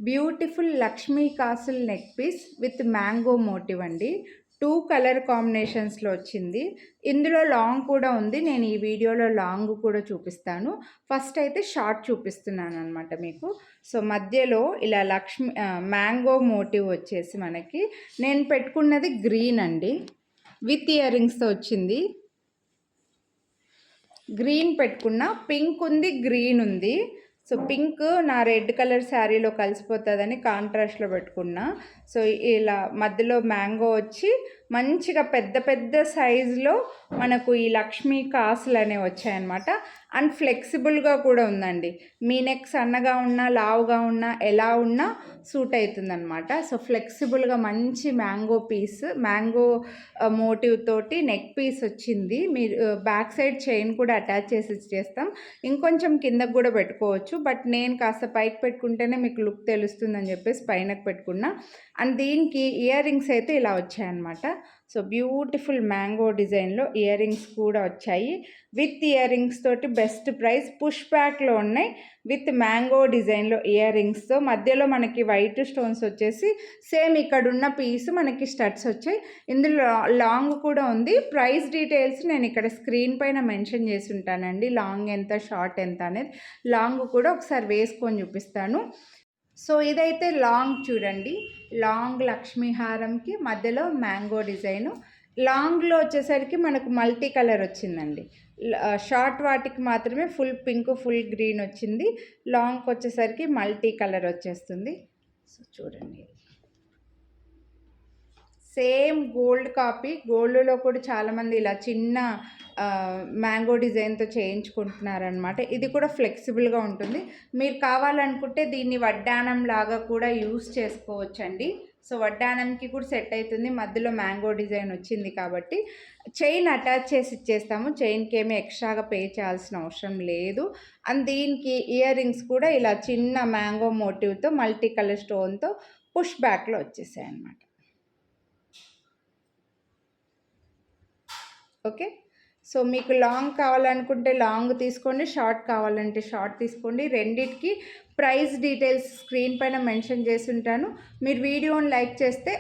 Beautiful Lakshmi కాసుల్ neck piece with mango motif అండి. 2 colour కాంబినేషన్స్లో వచ్చింది. ఇందులో లాంగ్ కూడా ఉంది. నేను ఈ వీడియోలో లాంగ్ కూడా చూపిస్తాను. ఫస్ట్ అయితే షార్ట్ చూపిస్తున్నాను అనమాట మీకు. సో మధ్యలో ఇలా మ్యాంగో మోటివ్ వచ్చేసి మనకి, నేను పెట్టుకున్నది గ్రీన్ అండి, విత్ ఇయర్ రింగ్స్తో వచ్చింది. గ్రీన్ పెట్టుకున్న, పింక్ ఉంది, గ్రీన్ ఉంది. సో పింక్ నా రెడ్ కలర్ శారీలో కలిసిపోతుందని కాంట్రాస్ట్లో పెట్టుకున్నా. సో ఇలా మధ్యలో మ్యాంగో వచ్చి మంచిగా పెద్ద పెద్ద సైజులో మనకు ఈ లక్ష్మీ కాసులు అనేవి వచ్చాయన్నమాట. అండ్ ఫ్లెక్సిబుల్గా కూడా ఉందండి. మీ నెక్ సన్నగా ఉన్నా లావుగా ఉన్నా ఎలా ఉన్నా సూట్ అవుతుందన్నమాట. సో ఫ్లెక్సిబుల్గా మంచి మ్యాంగో మోటివ్ తోటి నెక్ పీస్ వచ్చింది. మీరు బ్యాక్ సైడ్ చైన్ కూడా అటాచ్ చేసి చేస్తాం. ఇంకొంచెం కిందకు కూడా పెట్టుకోవచ్చు, బట్ నేను కాస్త పైకి పెట్టుకుంటేనే మీకు లుక్ తెలుస్తుందని చెప్పేసి పైనకు పెట్టుకున్నా. అండ్ దీనికి ఇయర్ రింగ్స్ అయితే ఇలా వచ్చాయన్నమాట. సో బ్యూటిఫుల్ మ్యాంగో డిజైన్లో ఇయర్ రింగ్స్ కూడా వచ్చాయి. విత్ ఇయర్ రింగ్స్ తోటి బెస్ట్ ప్రైస్, పుష్ బ్యాక్లో ఉన్నాయి. విత్ మ్యాంగో డిజైన్లో ఇయర్ రింగ్స్తో మధ్యలో మనకి వైట్ స్టోన్స్ వచ్చేసి సేమ్ ఇక్కడున్న పీస్ మనకి స్టడ్స్ వచ్చాయి. ఇందులో లాంగ్ కూడా ఉంది. ప్రైస్ డీటెయిల్స్ నేను ఇక్కడ స్క్రీన్ పైన మెన్షన్ చేసి ఉంటానండి. లాంగ్ ఎంత, షార్ట్ ఎంత అనేది. లాంగ్ కూడా ఒకసారి వేసుకొని చూపిస్తాను. సో ఇదైతే లాంగ్ చూడండి, లాంగ్ లక్ష్మీ హారంకి మధ్యలో మ్యాంగో డిజైను. లాంగ్లో వచ్చేసరికి మనకు మల్టీ కలర్ వచ్చిందండి. షార్ట్ వాటికి మాత్రమే ఫుల్ పింక్, ఫుల్ గ్రీన్ వచ్చింది. లాంగ్కి వచ్చేసరికి మల్టీ కలర్ వచ్చేస్తుంది. సో చూడండి, సేమ్ గోల్డ్ కాపీ. గోల్డ్లో కూడా చాలామంది ఇలా చిన్న మ్యాంగో డిజైన్తో చేయించుకుంటున్నారనమాట. ఇది కూడా ఫ్లెక్సిబుల్గా ఉంటుంది. మీరు కావాలనుకుంటే దీన్ని వడ్డానం లాగా కూడా యూస్ చేసుకోవచ్చండి. సో వడ్డానంకి కూడా సెట్ అవుతుంది. మధ్యలో మ్యాంగో డిజైన్ వచ్చింది కాబట్టి చైన్ అటాచ్ చేసి ఇచ్చేస్తాము. చైన్కి ఏమీ ఎక్స్ట్రాగా పే చేయాల్సిన అవసరం లేదు. అండ్ దీనికి ఇయర్ రింగ్స్ కూడా ఇలా చిన్న మ్యాంగో మోటివ్తో మల్టీ కలర్ స్టోన్తో పుష్ బ్యాక్లో వచ్చేసాయి అన్నమాట. ఓకే, సో మీకు లాంగ్ కావాలనుకుంటే లాంగ్ తీసుకోండి, షార్ట్ కావాలంటే షార్ట్ తీసుకోండి. రెండిటికి ప్రైస్ డీటెయిల్స్ స్క్రీన్ పైన మెన్షన్ చేసి ఉంటాను. మీరు వీడియోని లైక్ చేస్తే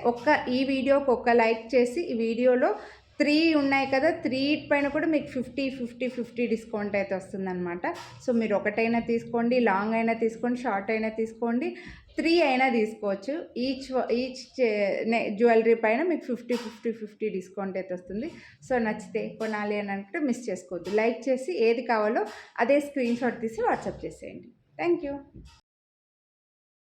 ఈ వీడియోకి ఒక లైక్ చేసి, ఈ వీడియోలో 3 ఉన్నాయి కదా, 3 పైన కూడా మీకు 50 డిస్కౌంట్ అయితే వస్తుందన్నమాట. సో మీరు ఒకటైనా తీసుకోండి, లాంగ్ అయినా తీసుకోండి, షార్ట్ అయినా తీసుకోండి, 3 అయినా తీసుకోవచ్చు. ఈచ్ జ్యువెలరీ పైన మీకు 50 డిస్కౌంట్ అయితే వస్తుంది. సో నచ్చితే కొనాలి అని అనుకుంటే మిస్ చేసుకోవద్దు. లైక్ చేసి ఏది కావాలో అదే స్క్రీన్ షాట్ తీసి వాట్సాప్ చేసేయండి. Thank you.